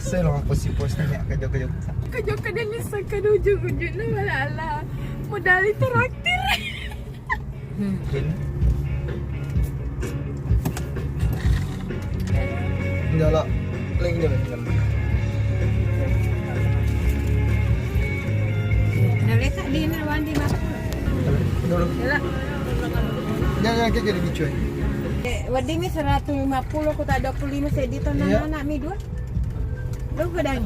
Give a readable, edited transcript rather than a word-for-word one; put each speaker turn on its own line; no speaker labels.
Saya loh aku si pos nanya ke jok.
Kajokan yang bisa kan ujung-ujungnya malah modal itu traktir.
Mungkin. Enggak lah, lagi jalan.
Nalai tak di nawan di mas.
Dulu.
Yalah.
Jangan kayak jadi bicu.
Wadi mi 150 aku tak 25 saya di tahun
Iya.
anak mi 2. Lu kedang.